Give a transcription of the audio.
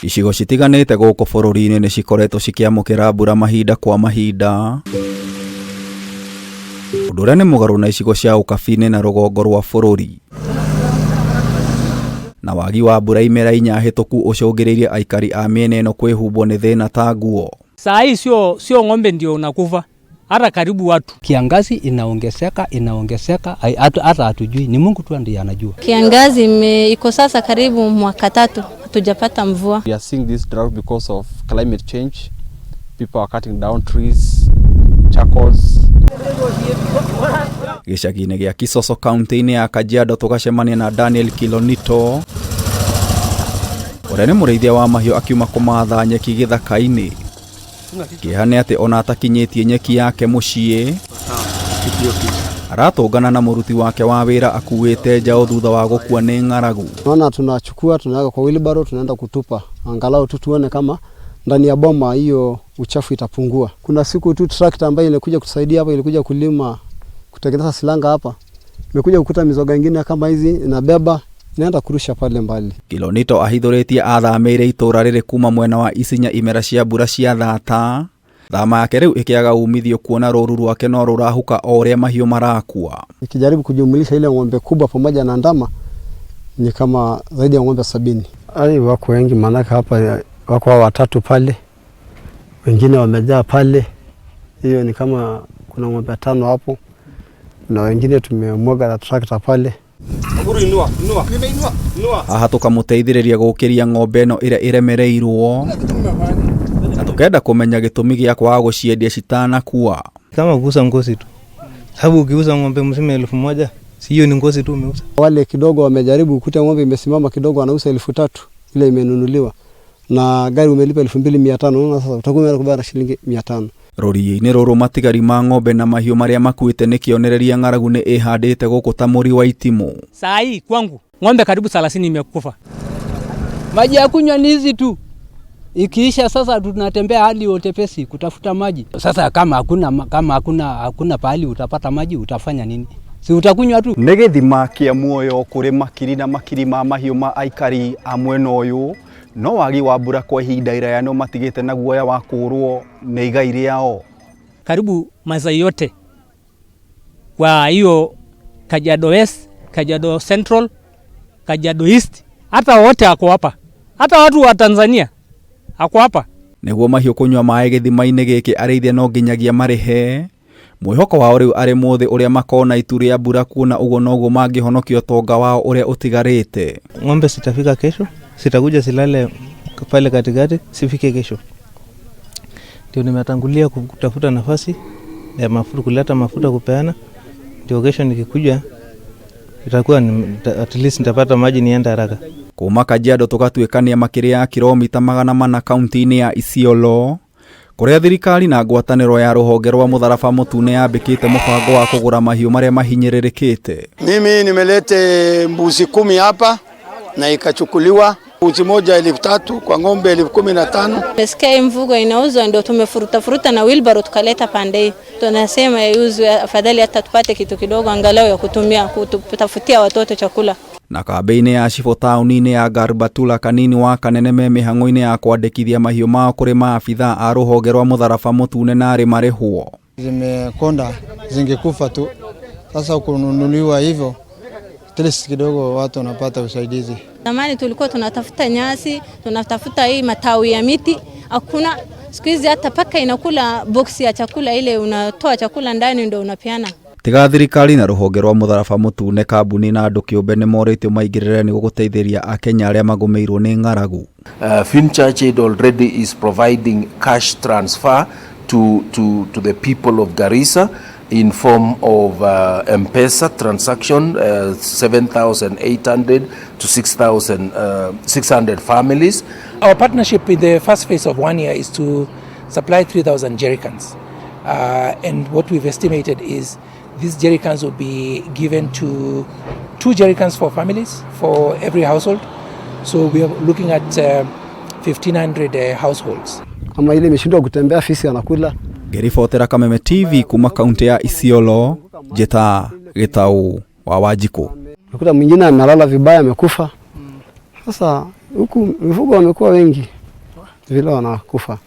Icigo citiganite guku bururi-ini ni cikoretwo cikiamukira mbura mahinda kwa mahinda. Undu uria ni mugaru na icigo cia ukabi-ini na rugongo rwa bururi. Na wagi wa mbura imera inya hituku ucungiririe aikari a miena ino kwihumbwo ni thina ta nguo. Saa hii sio ng'ombe ndio unakufa, hata karibu watu. Kiangazi inaongezeka hata hatujui, ni Mungu tu ndiye anajua. Kiangazi iko sasa karibu mwaka 3 hatujapata mvua. We are seeing this drought because of climate change. People are cutting down trees, charcoals. Gicagi-ini gia Kisoso kaunti-ini ya Kajiado tugacemania na Daniel Kilonito, uria ni murithia wa mahiu akiuma kumatha nyeki githaka-ini. Kihane ati ona atakinyitie nyeki yake mucii, aratungana na muruti wake wa wira akuite njao thutha wa gukua ni ng'aragu. Naona tunachukua tunaweka kwa wheelbarrow tunaenda kutupa, angalau tuone kama ndani ya boma hiyo uchafu itapungua. Kuna siku tu tractor ambayo ilikuja kutusaidia hapa, ilikuja kulima kutengeneza silanga hapa, imekuja kukuta mizoga mingine kama hizi inabeba inaenda kurusha pale mbali. Kilonito ahithuritie athamire itura riri kuma mwena wa Isinya imera cia mbura cia thata. Thama yake riu ikiaga umithio kuona ruru rwake no rurahuka o uria mahiu marakua. Ikijaribu kujumlisha ile ng'ombe kubwa pamoja na ndama ni kama zaidi ya ng'ombe 70. Ai, wako wengi, maana hapa wako 3 pale, wengine wamejaa pale. Hiyo ni kama kuna ng'ombe 5 hapo, na wengine tumemwaga na tractor pale. Aha tukamuteithiriria gukiria ng'ombe no ira iremereirwo, na tukenda kumenya gitumi gia kwa guciendia citanakua. Kama kuuza ngozi tu, sababu ukiuza ng'ombe mzima 1000, si hiyo ni ngozi tu umeuza. Wale kidogo wamejaribu kukuta ng'ombe imesimama kidogo, anauza 3000 ile imenunuliwa, na gari umelipa 2500, sasa utakuwa unakubana shilingi 500. Rori-ini ruru matigari ma ng'ombe na mahiu maria makuite ni kionereria ng'aragu ni ihandite guku ta muri wa itimu. Saa hii kwangu ng'ombe karibu 30 imekufa. Maji ya kunywa ni hizi tu. Ikiisha sasa tunatembea hadi Otepesi kutafuta maji. Sasa kama hakuna pahali utapata maji utafanya nini? Si utakunywa tu. Ni githima kia muoyo kuri makiri na makiri ma mahiu ma aikari a mwena uyu. No wagi wa mbura kwa ihinda iraya no matigite na guoya wa kurwo ni igai riao. Karibu mazai yote kwa hiyo Kajiado West, Kajiado Central, Kajiado East, hata wote ako hapa. Hata watu wa Tanzania ako hapa. Niguo mahiu kunywa maaĩ githima-ini giki araithia no nginyagia marihe. Mwihoko wao riu ari muthi uria makona ituri ya mbura kuona ugo noguo mangihonokio tonga wao uria utigarite. Ng'ombe sitafika kesho, sitakuja silale pale katikati, sifike kesho. Ndio nimetangulia kutafuta nafasi ya mafuta, kuleta mafuta kupeana. Ndio kesho nikikuja itakuwa at least nitapata maji nienda haraka. Kuma Kajiado tukatuikania makiria ya kilomita 400 kaunti-ini ya Isiolo, kuria thirikari na ngwataniro ya ruhonge rwa mutharaba mutune yambikite mubango wa kugura mahiu maria mahinyiririkite. Mimi nimelete mbuzi 10 hapa na ikachukuliwa. Mbuzi moja 3000 kwa ng'ombe 15000. Nasikia mvugo inauzwa, ndio tumefuruta na wheelbarrow tukaleta pande. Tunasema iuzwe, afadhali hata tupate kitu kidogo angalau ya kutumia kutafutia watoto chakula. Na kambe-ini ya Shifo tauni-ini ya Garbatula kanini wa Kameme mihango-ini ya kwandikithia mahiu mao kuri maabitha a ruhonge rwa mutharaba mutune na ari marihwo. Zimekonda, zingekufa tu. Sasa kununuliwa hivyo stress kidogo, watu wanapata usaidizi. Zamani tulikuwa tunatafuta nyasi, tunatafuta hii matawi ya miti, hakuna. Siku hizi hata paka inakula box ya chakula, ile unatoa chakula ndani ndio unapeana. Tiga thirikari na ruhonge rwa mutharaba mutune, kambuni na andu kiumbe ni moritio maigirire ni guteithĩrĩria akenya aria magumeirwo ni ng'aragu. Finchurch Aid already is providing cash transfer to the people of Garissa in form of M-Pesa transaction, 7,800 to 6,600 families. Our partnership in the first phase of 1 year is to supply 3,000 jerrycans. And what we've estimated is these jerrycans will be given to 2 jerrycans for families, for every household. So we are looking at 1,500 households. Kama ile imeshindwa kutembea, fisi anakula. Gerifotera Kameme TV kuma kaunti ya Isiolo, Jeta Gitau wa Wajiko. Nakuta mwingine amelala vibaya amekufa. Sasa huku mifugo wamekuwa wengi vile wanakufa.